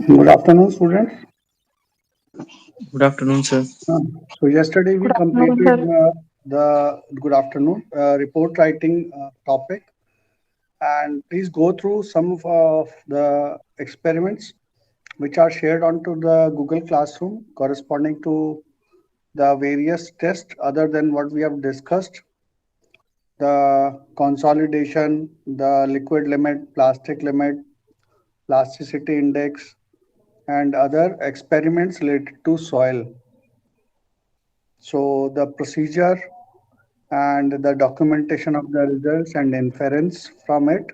Good afternoon, students. Good afternoon, sir. So yesterday we Good afternoon, completed sir. the good afternoon report writing topic, and please go through some of the experiments which are shared onto the Google Classroom corresponding to the various tests other than what we have discussed, the consolidation, the liquid limit, plastic limit, plasticity index, and other experiments related to soil. So the procedure and the documentation of the results and inference from it,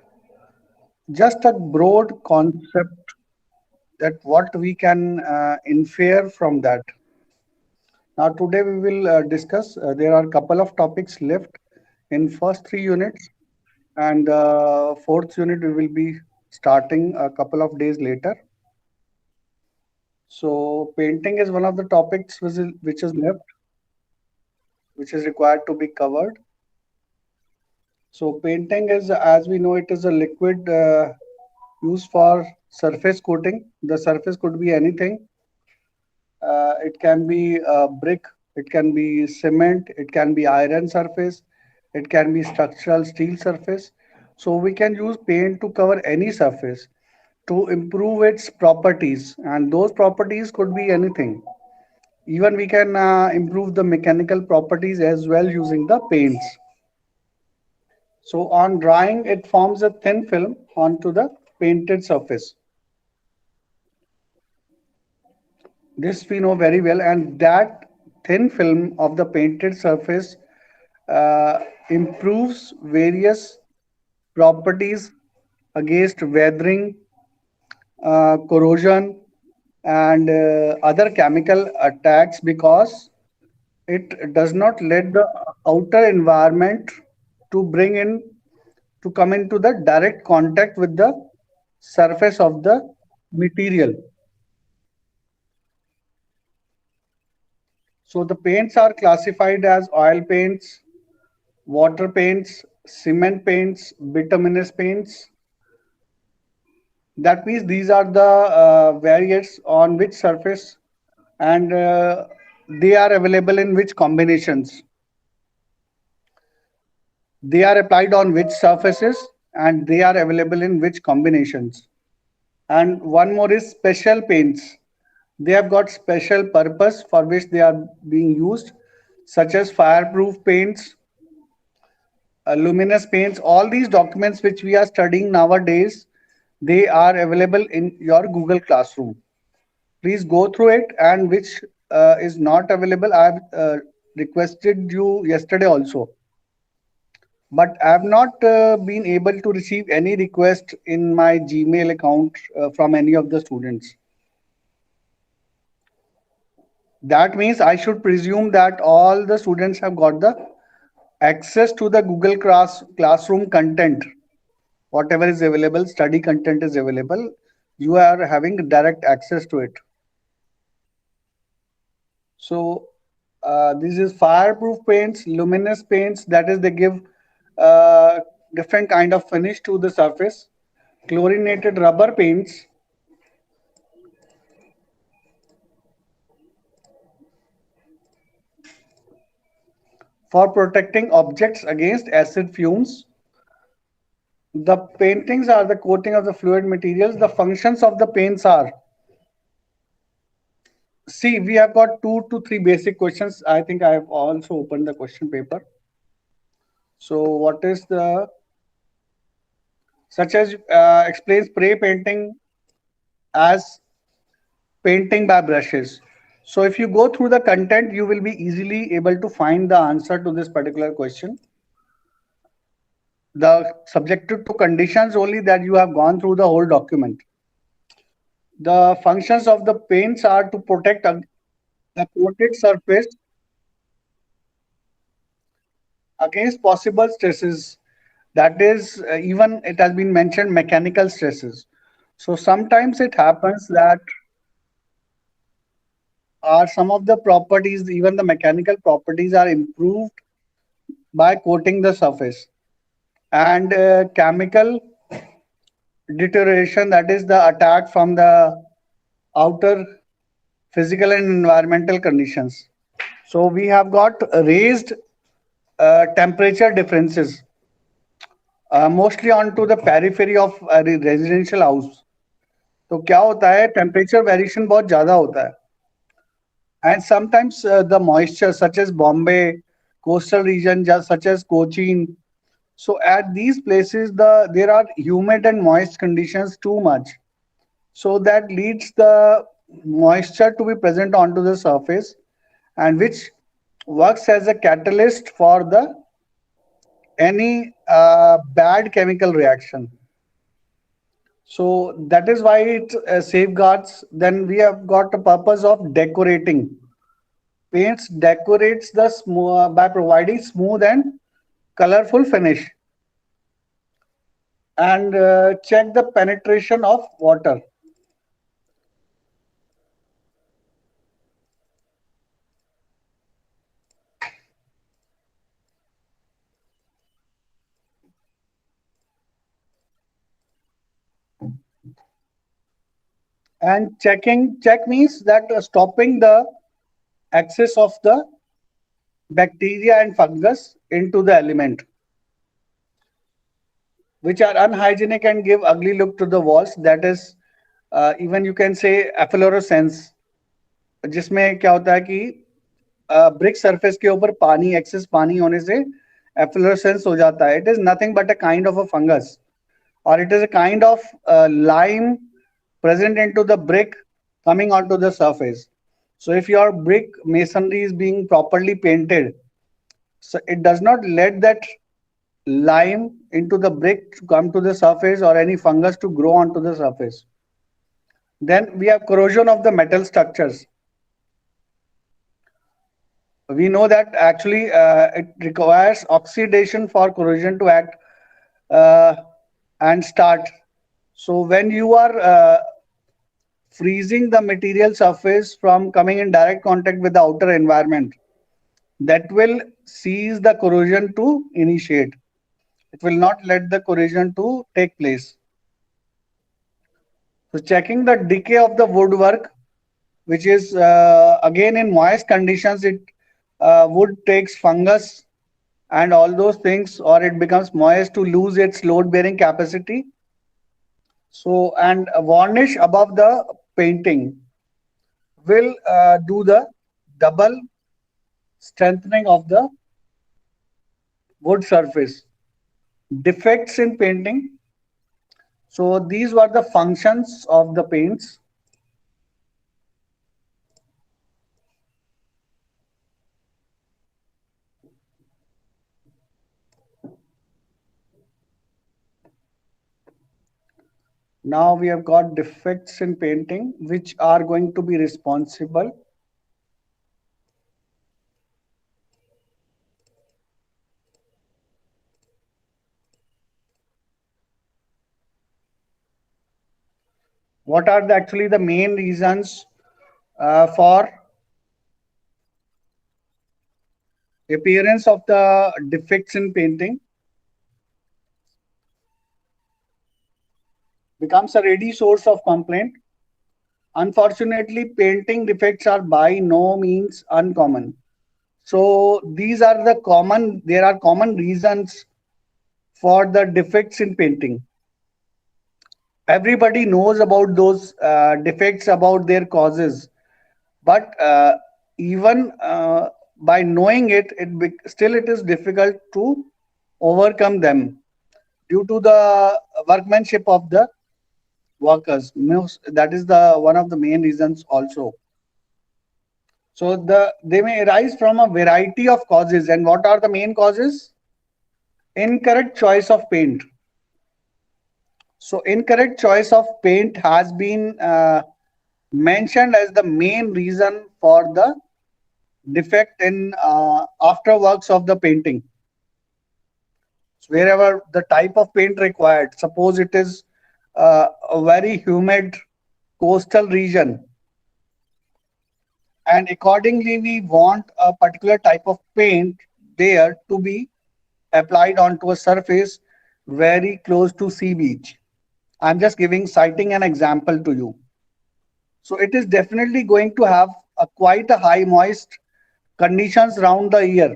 just a broad concept that what we can infer from that. Now today we will discuss, there are a couple of topics left in first three units, and fourth unit we will be starting a couple of days later. So painting is one of the topics which is left, which is required to be covered. So painting is, as we know, it is a liquid used for surface coating. The surface could be anything. It can be brick, it can be cement, it can be iron surface, it can be structural steel surface. So we can use paint to cover any surface to improve its properties, and those properties could be anything. Even we can improve the mechanical properties as well using the paints. So on drying, it forms a thin film onto the painted surface. This we know very well, and that thin film of the painted surface uh, improves various properties against weathering, corrosion, and other chemical attacks because it does not let the outer environment to bring in to come into the direct contact with the surface of the material. So the paints are classified as oil paints, water paints, cement paints, bituminous paints. That means these are the variants on which surface, and they are available in which combinations. They are applied on which surfaces, and they are available in which combinations. And one more is special paints. They have got special purpose for which they are being used, such as fireproof paints, luminous paints. All these documents which we are studying nowadays, they are available in your Google Classroom. Please go through it, and which is not available, I have requested you yesterday also, but I have not been able to receive any request in my Gmail account from any of the students. That means I should presume that all the students have got the access to the Google Classroom content. Whatever is available, study content is available. You are having direct access to it. So this is fireproof paints, luminous paints. That is, they give uh, different kind of finish to the surface. Chlorinated rubber paints, for protecting objects against acid fumes. The paintings are the coating of the fluid materials. The functions of the paints are, see, we have got 2 to 3 basic questions. I think I have also opened the question paper. So what is the, such as explains spray painting as painting by brushes. So if you go through the content, you will be easily able to find the answer to this particular question. The subjected to conditions only that you have gone through the whole document. The functions of the paints are to protect the coated surface against possible stresses. That is, even it has been mentioned, mechanical stresses. So sometimes it happens that are some of the properties, even the mechanical properties, are improved by coating the surface, and chemical deterioration, that is the attack from the outer physical and environmental conditions. So we have got raised temperature differences, mostly onto the periphery of residential house. तो क्या होता है, temperature variation बहुत ज्यादा होता है, and sometimes the moisture such as Bombay, coastal region such as Cochin. So at these places there are humid and moist conditions too much. So that leads the moisture to be present onto the surface, and which works as a catalyst for the any bad chemical reaction. So that is why it safeguards. Then we have got the purpose of decorating. Paints decorates the by providing smooth and colorful finish, and check the penetration of water. And check means that stopping the access of the bacteria and fungus into the element, which are unhygienic and give ugly look to the walls. That is even you can say efflorescence, जिसमें क्या होता है कि brick surface के ऊपर पानी access पानी होने से efflorescence हो जाता है. It is nothing but a kind of a fungus, or it is a kind of lime present into the brick coming onto the surface. So if your brick masonry is being properly painted, so it does not let that lime into the brick to come to the surface or any fungus to grow onto the surface. Then we have corrosion of the metal structures. We know that actually it requires oxidation for corrosion to act uh, and start. So when you are freezing the material surface from coming in direct contact with the outer environment, that will cease the corrosion to initiate. It will not let the corrosion to take place. So checking the decay of the woodwork, which is again in moist conditions, it wood takes fungus and all those things, or it becomes moist to lose its load bearing capacity. So, and a varnish above the painting will do the double strengthening of the wood surface. Defects in painting. So these were the functions of the paints. Now we have got defects in painting, which are going to be responsible. What are actually the main reasons for appearance of the defects in painting? Becomes a ready source of complaint. Unfortunately, painting defects are by no means uncommon. So these are the common, there are common reasons for the defects in painting. Everybody knows about those defects, about their causes, but even by knowing it, still it is difficult to overcome them due to the workmanship of the workers. That is the one of the main reasons also. So they may arise from a variety of causes. And what are the main causes? Incorrect choice of paint. So incorrect choice of paint has been mentioned as the main reason for the defect in afterworks of the painting. So wherever the type of paint required, suppose it is a very humid coastal region, and accordingly we want a particular type of paint there to be applied onto a surface very close to sea beach. I'm just giving citing an example to you. So it is definitely going to have a quite a high moist conditions around the year.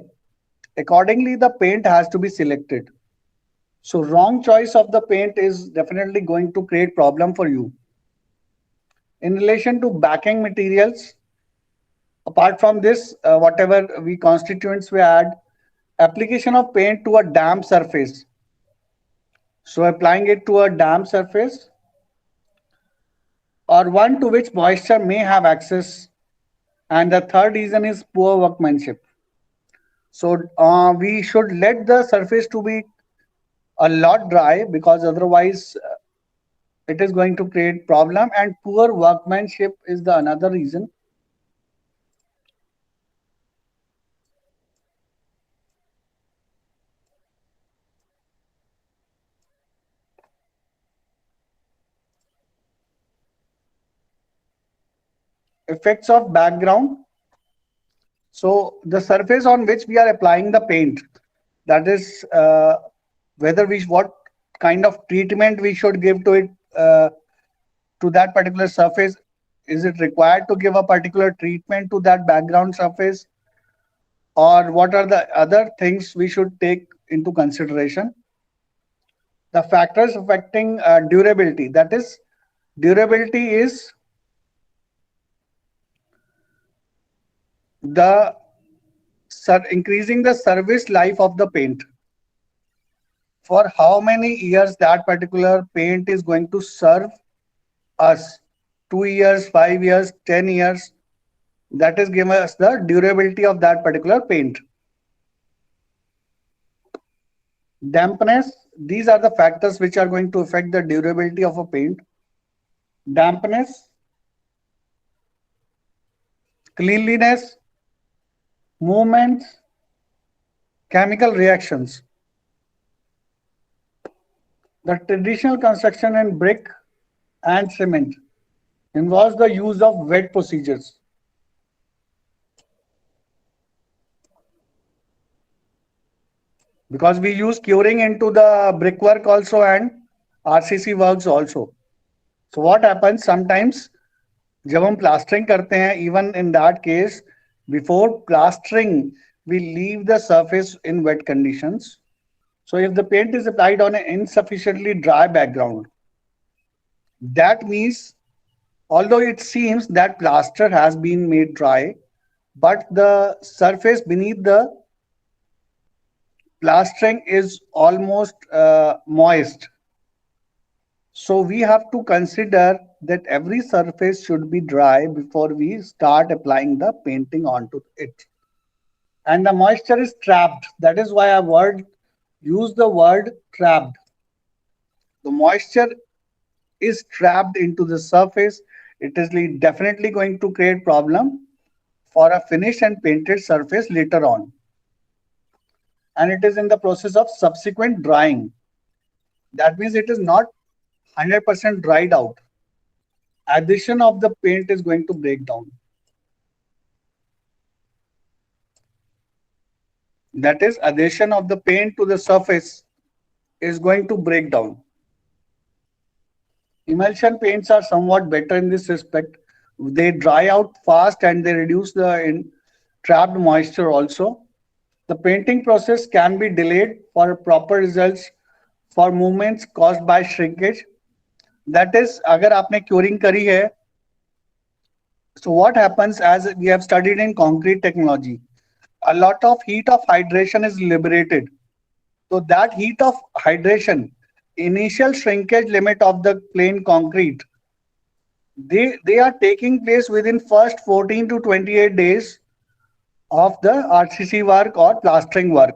Accordingly, the paint has to be selected. So wrong choice of the paint is definitely going to create problem for you. In relation to backing materials, apart from this, whatever we constituents we add, application of paint to a damp surface. So applying it to a damp surface or one to which moisture may have access. And the third reason is poor workmanship. So we should let the surface to be a lot dry because otherwise it is going to create problem, and poor workmanship is the another reason. Effects of background. So the surface on which we are applying the paint, that is whether we what kind of treatment we should give to it, to that particular surface. Is it required to give a particular treatment to that background surface, or what are the other things we should take into consideration? The factors affecting durability, that is, durability is the increasing the service life of the paint, for how many years that particular paint is going to serve us. 2 years, 5 years, 10 years, that is giving us the durability of that particular paint. Dampness, these are the factors which are going to affect the durability of a paint. Dampness, cleanliness, movements, chemical reactions. The traditional construction in brick and cement involves the use of wet procedures. Because we use curing into the brickwork also and RCC works also. So what happens sometimes, जब हम plastering करते हैं, even in that case, before plastering, we leave the surface in wet conditions. So if the paint is applied on an insufficiently dry background, that means although it seems that plaster has been made dry, but the surface beneath the plastering is almost moist. So we have to consider that every surface should be dry before we start applying the painting onto it. And the moisture is trapped. That is why I use the word trapped. The moisture is trapped into the surface. It is definitely going to create problem for a finished and painted surface later on. And it is in the process of subsequent drying. That means it is not 100% dried out. Addition of the paint is going to break down. That is, addition of the paint to the surface is going to break down. Emulsion paints are somewhat better in this respect. They dry out fast and they reduce the trapped moisture also. The painting process can be delayed for proper results for movements caused by shrinkage. That is, अगर आपने curing करी है, so what happens, as we have studied in concrete technology, a lot of heat of hydration is liberated. So that heat of hydration, initial shrinkage limit of the plain concrete, they are taking place within first 14 to 28 days of the RCC work or plastering work.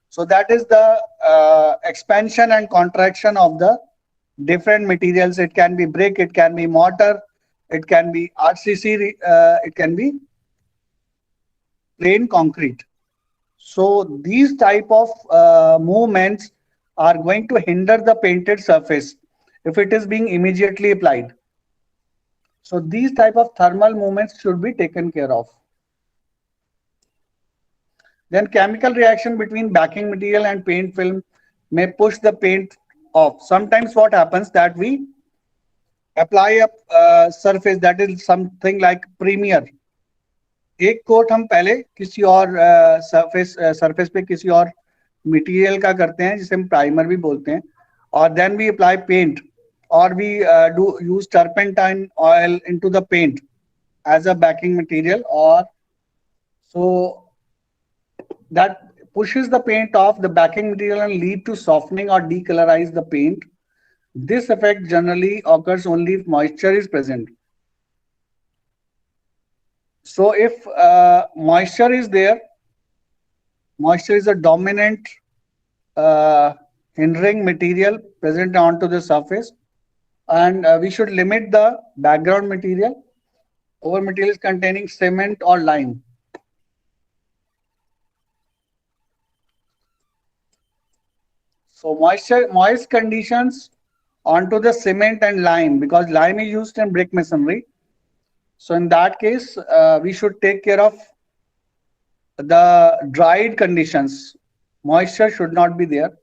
So that is the expansion and contraction of the different materials. It can be brick, it can be mortar, it can be RCC, it can be plain concrete. So these type of movements are going to hinder the painted surface if it is being immediately applied. So these type of thermal movements should be taken care of. Then chemical reaction between backing material and paint film may push the paint off. Sometimes what happens that we apply a surface that is something like Premiere. एक coat हम पहले किसी और surface पे किसी और material का करते हैं जिसे हम प्राइमर भी बोलते हैं, और देन वी अप्लाई पेंट, और we do use turpentine oil into the paint as a backing material, or so that pushes the paint off the backing material and lead to softening or decolorize the paint. This effect generally occurs only if moisture is present. So if moisture is there, moisture is a dominant uh, hindering material present onto the surface, and we should limit the background material over materials containing cement or lime. So moist conditions onto the cement and lime, because lime is used in brick masonry. So in that case, we should take care of the dried conditions. Moisture should not be there,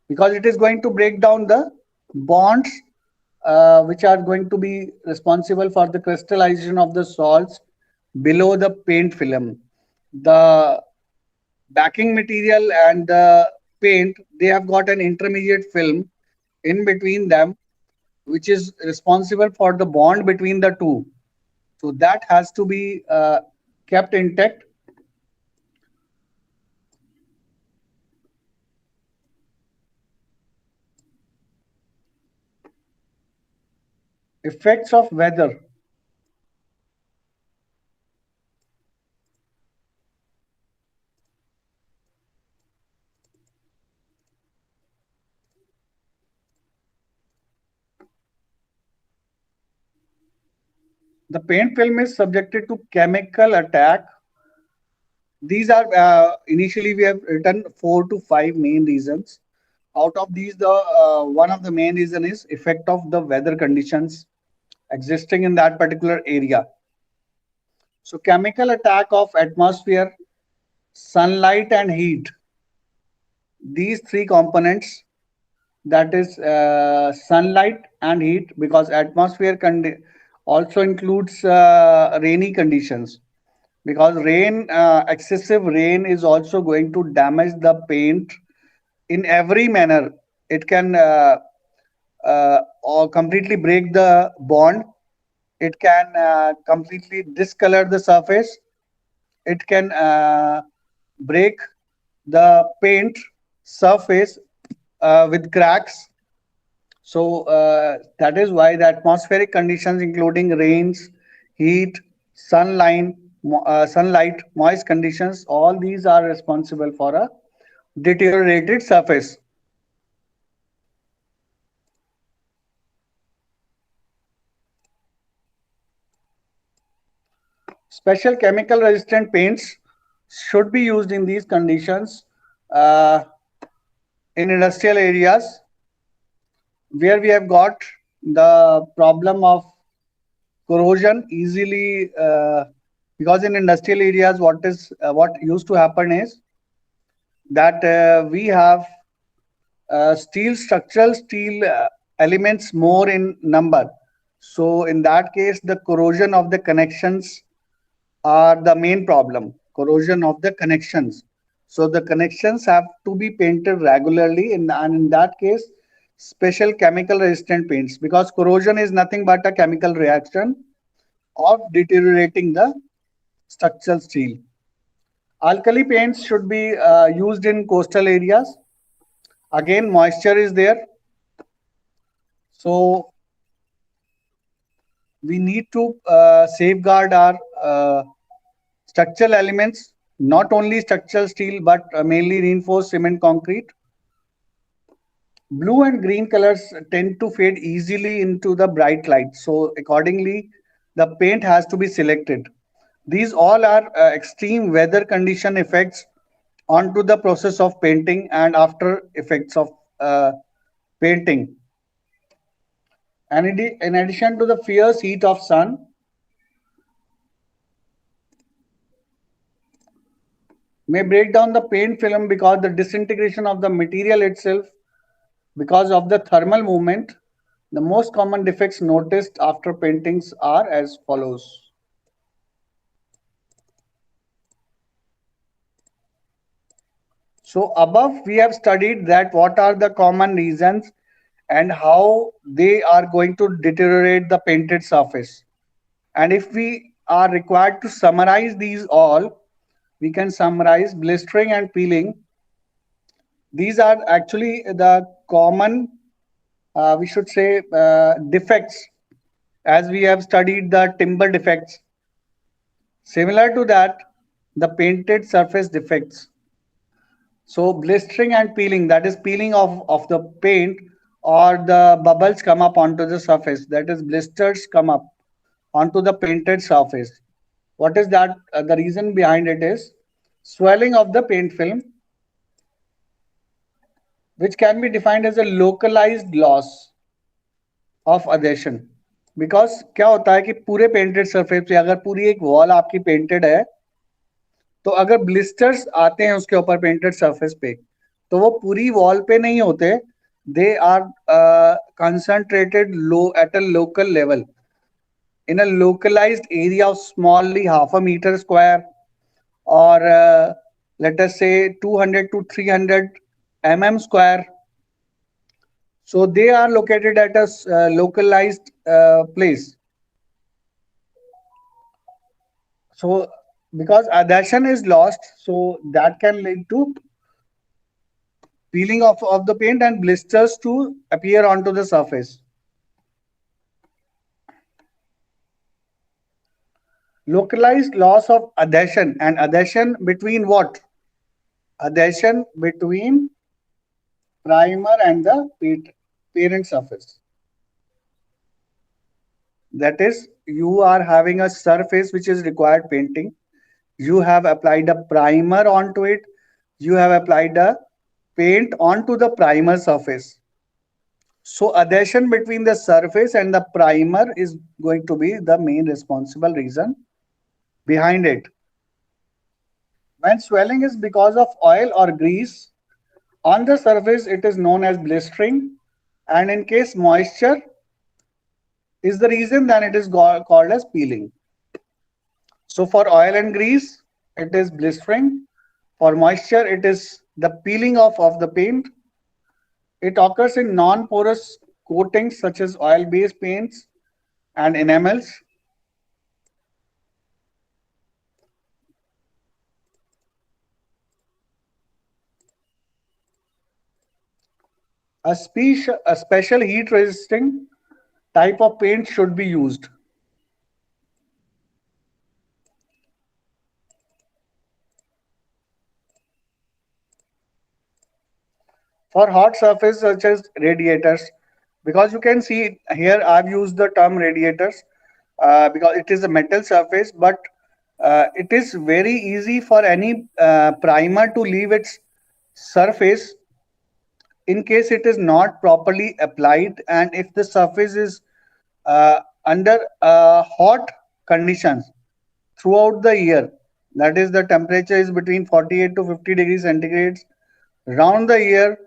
because it is going to break down the bonds which are going to be responsible for the crystallization of the salts below the paint film. The backing material and the paint, they have got an intermediate film in between them, which is responsible for the bond between the two. So that has to be kept intact. Effects of weather. The paint film is subjected to chemical attack. These are initially we have written 4 to 5 main reasons. Out of these, the one of the main reason is effect of the weather conditions existing in that particular area. So chemical attack of atmosphere, sunlight and heat. These three components, that is sunlight and heat, because atmosphere also includes rainy conditions, because excessive rain is also going to damage the paint in every manner. It can or completely break the bond. It can completely discolor the surface. It can break the paint surface with cracks. So that is why the atmospheric conditions, including rains, heat, sunlight, moist conditions, all these are responsible for a deteriorated surface. Special chemical resistant paints should be used in these conditions in industrial areas where we have got the problem of corrosion easily, because in industrial areas what used to happen is that we have structural steel elements more in number. So in that case, the corrosion of the connections are the main problem. Corrosion of the connections. So the connections have to be painted regularly, and in that case, special chemical resistant paints, because corrosion is nothing but a chemical reaction of deteriorating the structural steel. Alkali paints should be used in coastal areas. Again, moisture is there. So we need to safeguard our structural elements, not only structural steel, but mainly reinforced cement concrete. Blue and green colors tend to fade easily into the bright light. So accordingly, the paint has to be selected. These all are extreme weather condition effects onto the process of painting and after effects of painting. And in addition to the fierce heat of sun, may break down the paint film, because the disintegration of the material itself Because of the thermal movement, the most common defects noticed after paintings are as follows. So above we have studied that what are the common reasons and how they are going to deteriorate the painted surface. And if we are required to summarize these all, we can summarize blistering and peeling. These are actually the common, we should say, defects, as we have studied the timber defects. Similar to that, the painted surface defects. So blistering and peeling, that is peeling of the paint, or the bubbles come up onto the surface, that is blisters come up onto the painted surface. What is that? The reason behind it is swelling of the paint film, which can be defined as a localized loss of adhesion. Because क्या होता है कि पूरे painted surface पे अगर पूरी एक wall आपकी पेंटेड है, तो अगर ब्लिस्टर्स आते हैं उसके ऊपर पेंटेड सरफेस पे, तो वो पूरी वॉल पे नहीं होते, they are concentrated low at a local level in a localized area of smallly half a meter square, or let us say 200 to 300 square. So they are located at a localized place. So because adhesion is lost, so that can lead to peeling of the paint and blisters to appear onto the surface. Localized loss of adhesion, and adhesion between what? Adhesion between primer and the parent surface. That is, you are having a surface which is required painting. You have applied a primer onto it. You have applied a paint onto the primer surface. So adhesion between the surface and the primer is going to be the main responsible reason behind it. When swelling is because of oil or grease on the surface, it is known as blistering. And in case moisture is the reason, then it is called as peeling. So for oil and grease, it is blistering. For moisture, it is the peeling of the paint. It occurs in non-porous coatings such as oil-based paints and enamels. A special heat resisting type of paint should be used. For hot surfaces such as radiators, because you can see here I've used the term radiators because it is a metal surface, but it is very easy for any primer to leave its surface in case it is not properly applied, and if the surface is under hot conditions throughout the year, that is the temperature is between 48 to 50 degrees centigrades round the year,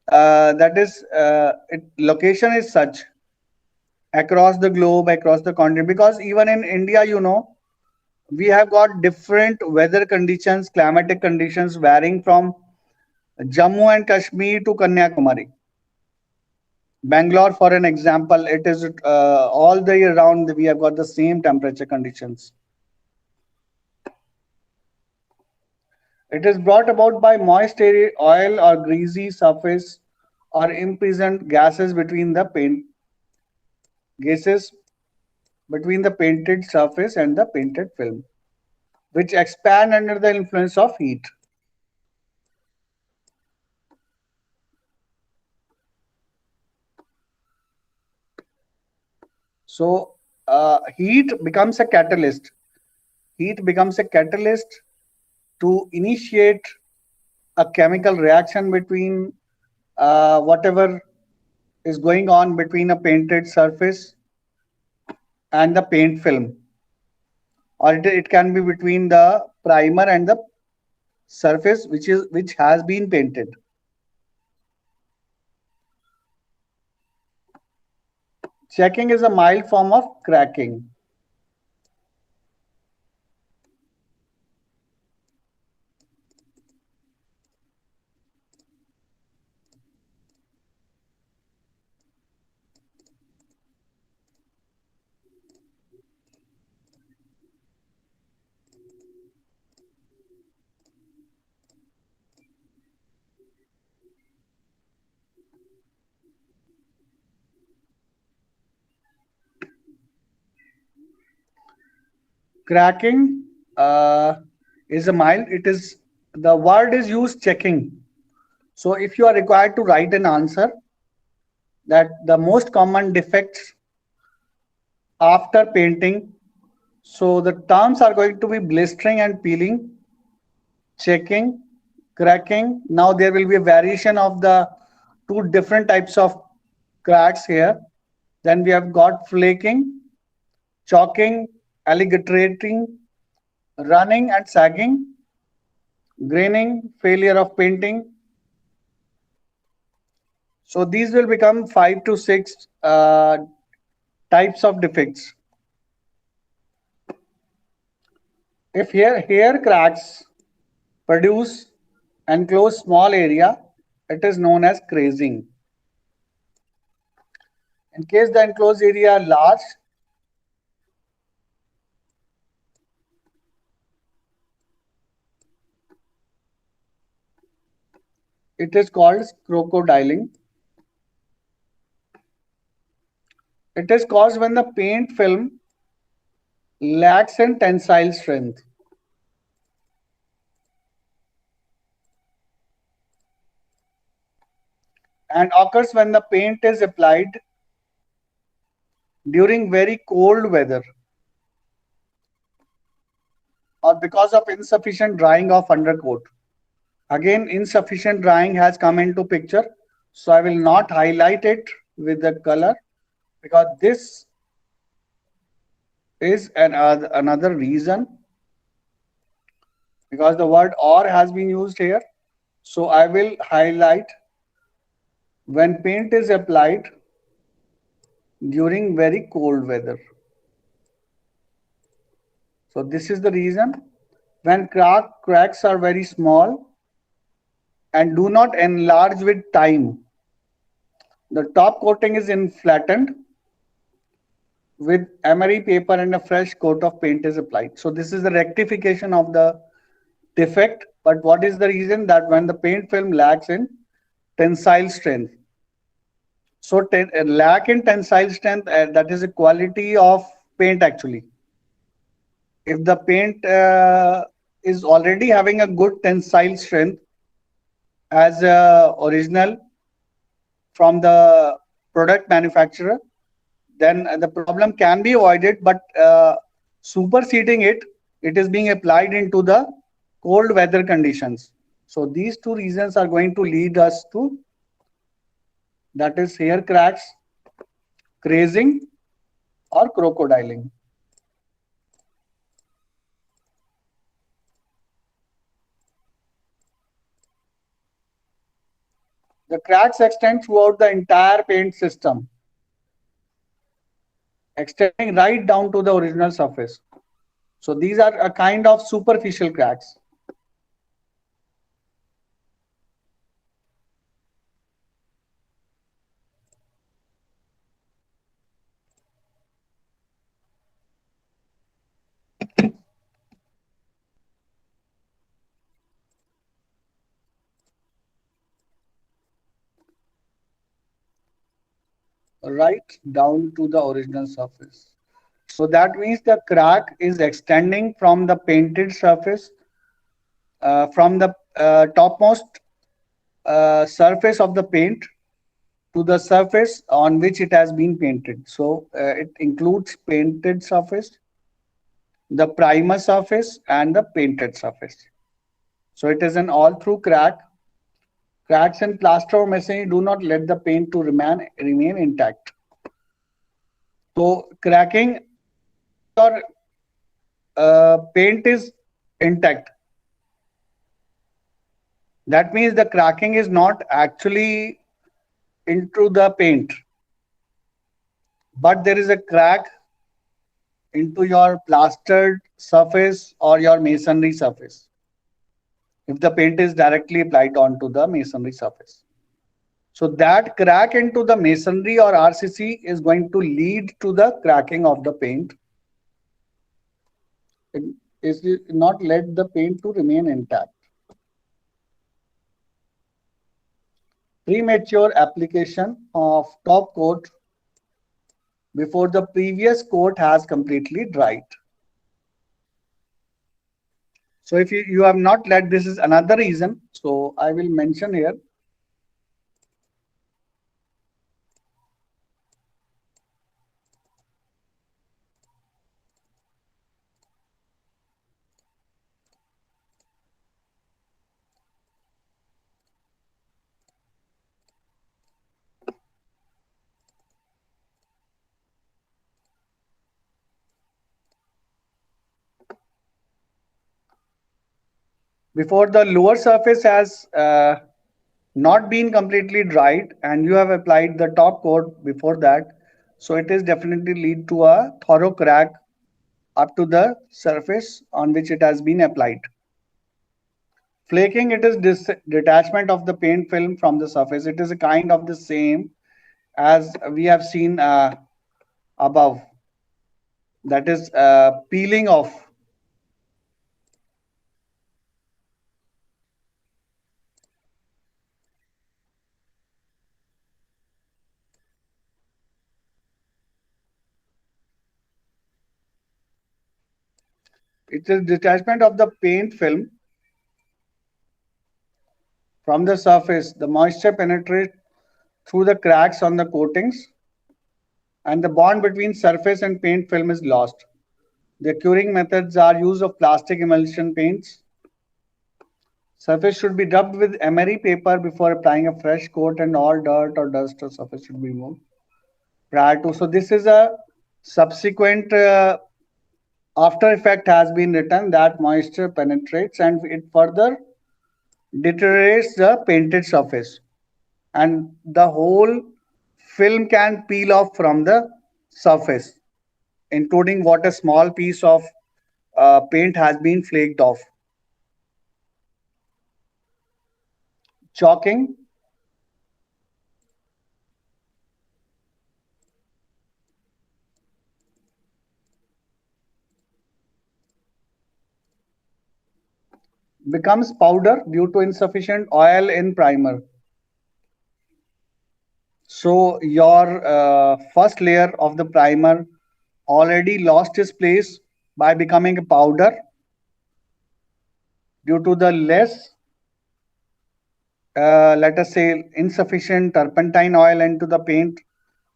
that is location is such across the globe, across the continent, because even in India, we have got different weather conditions, climatic conditions varying from Jammu and Kashmir to Kanyakumari. Bangalore, for an example, it is all the year round we have got the same temperature conditions. It is brought about by moist oil or greasy surface or imprisoned gases between the painted surface and the painted film, which expand under the influence of heat. So heat becomes a catalyst. Heat becomes a catalyst to initiate a chemical reaction between whatever is going on between a painted surface and the paint film, or it can be between the primer and the surface which has been painted. Checking is a mild form of cracking. Cracking is a mild. It is the word is used checking. So if you are required to write an answer that the most common defects after painting, so the terms are going to be blistering and peeling, checking, cracking. Now there will be a variation of the two different types of cracks here. Then we have got flaking, chalking, alligaterating, running and sagging, graining, failure of painting. So these will become 5 to 6 types of defects. If hair cracks produce enclosed small area, it is known as crazing. In case the enclosed area are large, it is called crocodiling. It is caused when the paint film lacks in tensile strength and occurs when the paint is applied during very cold weather or because of insufficient drying of undercoat. Again, insufficient drying has come into picture, so I will not highlight it with the color because this is another reason, because the word or has been used here. So I will highlight when paint is applied during very cold weather. So this is the reason. When cracks are very small and do not enlarge with time, the top coating is flattened with emery paper and a fresh coat of paint is applied. So this is the rectification of the defect. But what is the reason? That when the paint film lacks in tensile strength. So lack in tensile strength, that is a quality of paint actually. If the paint is already having a good tensile strength as original from the product manufacturer, then the problem can be avoided. But superseding it, it is being applied into the cold weather conditions. So these two reasons are going to lead us to, that is, hair cracks, crazing, or crocodiling. The cracks extend throughout the entire paint system, extending right down to the original surface. So these are a kind of superficial cracks. Right down to the original surface. So that means the crack is extending from the painted surface, from the topmost surface of the paint to the surface on which it has been painted. So it includes painted surface, the primer surface, and the painted surface. So it is an all-through crack. Cracks in plaster or masonry do not let the paint to remain intact. So cracking or paint is intact. That means the cracking is not actually into the paint. but there is a crack into your plastered surface or your masonry surface if the paint is directly applied onto the masonry surface. So that crack into the masonry or RCC is going to lead to the cracking of the paint. It is not let the paint to remain intact. Premature application of top coat before the previous coat has completely dried. So if you have not let, this is another reason. So I will mention here. Before the lower surface has not been completely dried and you have applied the top coat before that, so it is definitely lead to a thorough crack up to the surface on which it has been applied. Flaking, it is detachment of the paint film from the surface. It is a kind of the same as we have seen above, that is peeling off. It is detachment of the paint film from the surface. The moisture penetrates through the cracks on the coatings and the bond between surface and paint film is lost. The curing methods are use of plastic emulsion paints. Surface should be rubbed with emery paper before applying a fresh coat and all dirt or dust or surface should be removed prior to. So this is a subsequent after effect has been written that moisture penetrates and it further deteriorates the painted surface and the whole film can peel off from the surface, including what a small piece of paint has been flaked off. Chalking. Becomes powder due to insufficient oil in primer. So your first layer of the primer already lost its place by becoming a powder due to the less, let us say, insufficient turpentine oil into the paint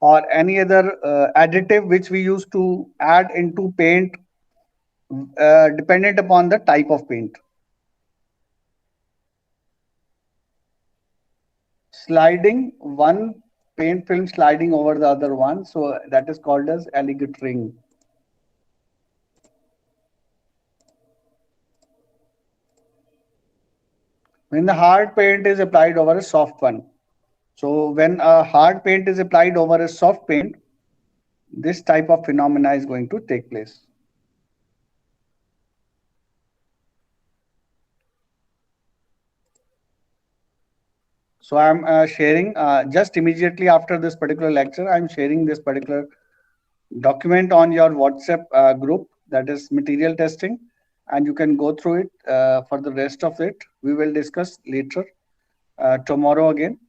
or any other additive which we use to add into paint dependent upon the type of paint. Sliding, one paint film sliding over the other one, so that is called as alligatoring. When the hard paint is applied over a soft one. So when a hard paint is applied over a soft paint, this type of phenomena is going to take place. So I'm sharing just immediately after this particular lecture, I'm sharing this particular document on your WhatsApp group, that is material testing, and you can go through it. For the rest of it, we will discuss later tomorrow again.